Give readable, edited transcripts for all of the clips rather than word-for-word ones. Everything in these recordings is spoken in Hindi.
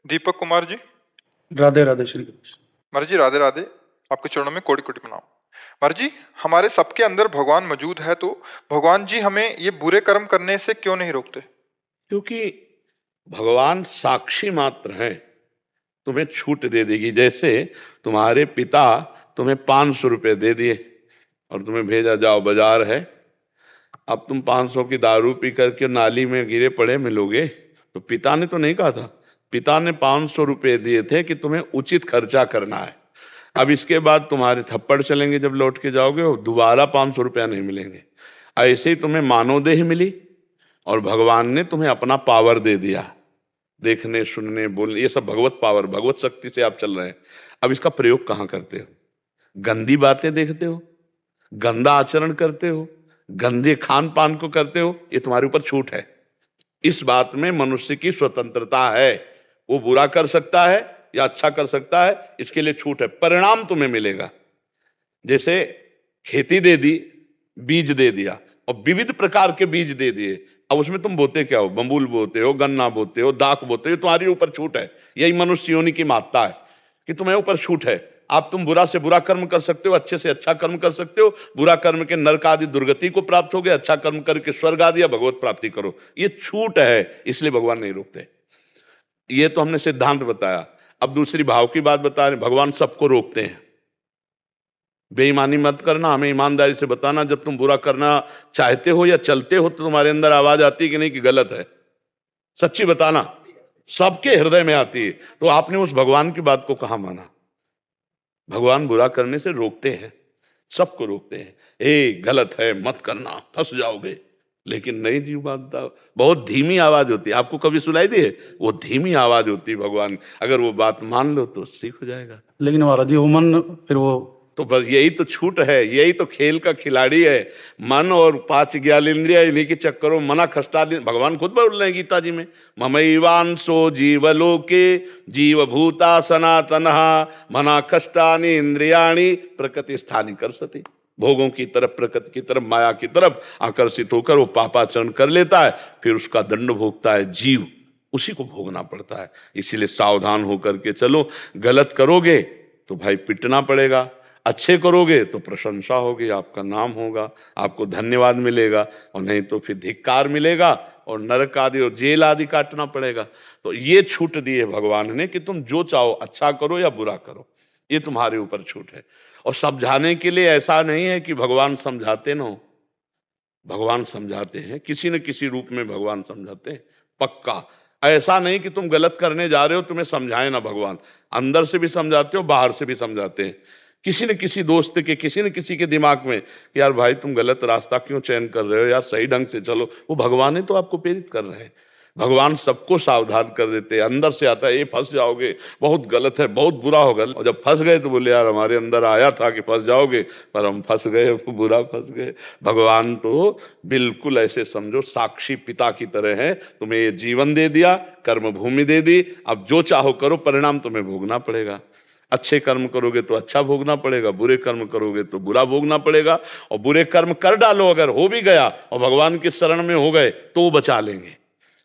दीपक कुमार जी। राधे राधे श्री कृष्ण। महाराज जी राधे राधे। आपके चरणों में कोटि कोटि प्रणाम। महाराज जी, हमारे सबके अंदर भगवान मौजूद है, तो भगवान जी हमें ये बुरे कर्म करने से क्यों नहीं रोकते? क्योंकि भगवान साक्षी मात्र हैं, तुम्हें छूट दे देगी। जैसे तुम्हारे पिता तुम्हें 500 रुपये दे दिए और तुम्हें भेजा, जाओ बाजार है, अब तुम 500 की दारू पी करके नाली में गिरे पड़े मिलोगे। तो पिता ने तो नहीं कहा था, पिता ने 500 रुपये दिए थे कि तुम्हें उचित खर्चा करना है। अब इसके बाद तुम्हारे थप्पड़ चलेंगे, जब लौट के जाओगे दोबारा 500 रुपया नहीं मिलेंगे। ऐसे ही तुम्हें मानवदेह मिली और भगवान ने तुम्हें अपना पावर दे दिया, देखने सुनने बोलने, ये सब भगवत पावर, भगवत शक्ति से आप चल रहे हैं। अब इसका प्रयोग कहाँ करते हो? गंदी बातें देखते हो, गंदा आचरण करते हो, गंदे खान पान को करते हो, ये तुम्हारे ऊपर छूट है। इस बात में मनुष्य की स्वतंत्रता है, वो बुरा कर सकता है या अच्छा कर सकता है, इसके लिए छूट है। परिणाम तुम्हें मिलेगा। जैसे खेती दे दी, बीज दे दिया और विविध प्रकार के बीज दे दिए, अब उसमें तुम बोते क्या हो? बम्बूल बोते हो, गन्ना बोते हो, दाख बोते हो, तुम्हारे ऊपर छूट है। यही मनुष्य योनि की महत्ता है कि तुम्हें ऊपर छूट है। आप तुम बुरा से बुरा कर्म कर सकते हो, अच्छे से अच्छा कर्म कर सकते हो। बुरा कर्म के नरक आदि दुर्गति को प्राप्त हो गए, अच्छा कर्म करके स्वर्ग आदि या भगवत प्राप्ति करो। ये छूट है, इसलिए भगवान नहीं रोकते। ये तो हमने सिद्धांत बताया। अब दूसरी भाव की बात बता रहे, भगवान सबको रोकते हैं। बेईमानी मत करना, हमें ईमानदारी से बताना, जब तुम बुरा करना चाहते हो या चलते हो तो तुम्हारे अंदर आवाज आती है कि नहीं कि गलत है? सच्ची बताना, सबके हृदय में आती है। तो आपने उस भगवान की बात को कहाँ माना? भगवान बुरा करने से रोकते हैं, सबको रोकते हैं। गलत है, मत करना, फंस जाओगे। लेकिन नहीं जी, बात बहुत धीमी आवाज होती है। आपको कभी सुनाई दी है? वो धीमी आवाज होती है भगवान। अगर वो बात मान लो तो ठीक हो जाएगा। लेकिन महाराज जी वो मन फिर वो तो बस यही तो छूट है, यही तो खेल का खिलाड़ी है। मन और 5 ज्ञानेंद्रिय, इन्हीं के चक्करों मना खष्टा। भगवान खुद बोल रहे हैं गीता जी में, ममैवांसो जीवलोके जीवभूता सनातनः मना खष्टानि इंद्रियाणि प्रकृति स्थानी करसति। भोगों की तरफ, प्रकृति की तरफ, माया की तरफ आकर्षित होकर वो पापाचरण कर लेता है, फिर उसका दंड भोगता है जीव, उसी को भोगना पड़ता है। इसीलिए सावधान होकर के चलो। गलत करोगे तो भाई पिटना पड़ेगा, अच्छे करोगे तो प्रशंसा होगी, आपका नाम होगा, आपको धन्यवाद मिलेगा, और नहीं तो फिर धिक्कार मिलेगा और नरक आदि और जेल आदि काटना पड़ेगा। तो ये छूट दी है भगवान ने कि तुम जो चाहो अच्छा करो या बुरा करो, ये तुम्हारे ऊपर छूट है। और समझाने के लिए ऐसा नहीं है कि भगवान समझाते न हो, भगवान समझाते हैं, किसी न किसी रूप में भगवान समझाते हैं पक्का। ऐसा नहीं कि तुम गलत करने जा रहे हो तुम्हें समझाए ना भगवान, अंदर से भी समझाते हो, बाहर से भी समझाते हैं। किसी न किसी दोस्त के, किसी न किसी के दिमाग में, यार भाई तुम गलत रास्ता क्यों चयन कर रहे हो, यार सही ढंग से चलो। वो भगवान ही तो आपको प्रेरित कर रहे हैं। भगवान सबको सावधान कर देते हैं। अंदर से आता है ये फंस जाओगे, बहुत गलत है, बहुत बुरा होगा। और जब फंस गए तो बोले यार हमारे अंदर आया था कि फंस जाओगे, पर हम फंस गए, बुरा फंस गए। भगवान तो बिल्कुल ऐसे समझो साक्षी पिता की तरह है। तुम्हें ये जीवन दे दिया, कर्म भूमि दे दी, अब जो चाहो करो, परिणाम तुम्हें भोगना पड़ेगा। अच्छे कर्म करोगे तो अच्छा भोगना पड़ेगा, बुरे कर्म करोगे तो बुरा भोगना पड़ेगा। और बुरे कर्म कर डालो, अगर हो भी गया और भगवान की शरण में हो गए तो वो बचा लेंगे।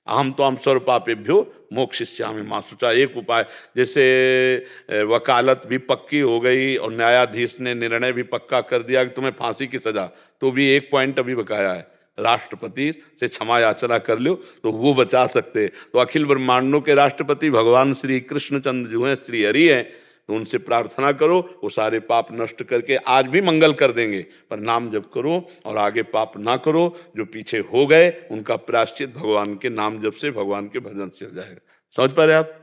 अहम तो हम सर्वपापेभ्यो मोक्षयिष्यामि मा शुचा। एक उपाय, जैसे वकालत भी पक्की हो गई और न्यायाधीश ने निर्णय भी पक्का कर दिया कि तुम्हें फांसी की सजा, तो भी एक पॉइंट अभी बकाया है, राष्ट्रपति से क्षमा याचना कर लो तो वो बचा सकते। तो अखिल ब्रह्मांडों के राष्ट्रपति भगवान श्री कृष्णचंद्र जो हैं, श्री हरि हैं, तो उनसे प्रार्थना करो, वो सारे पाप नष्ट करके आज भी मंगल कर देंगे। पर नाम जप करो और आगे पाप ना करो। जो पीछे हो गए उनका प्रायश्चित भगवान के नाम जप से, भगवान के भजन से हो जाएगा। समझ पा रहे आप?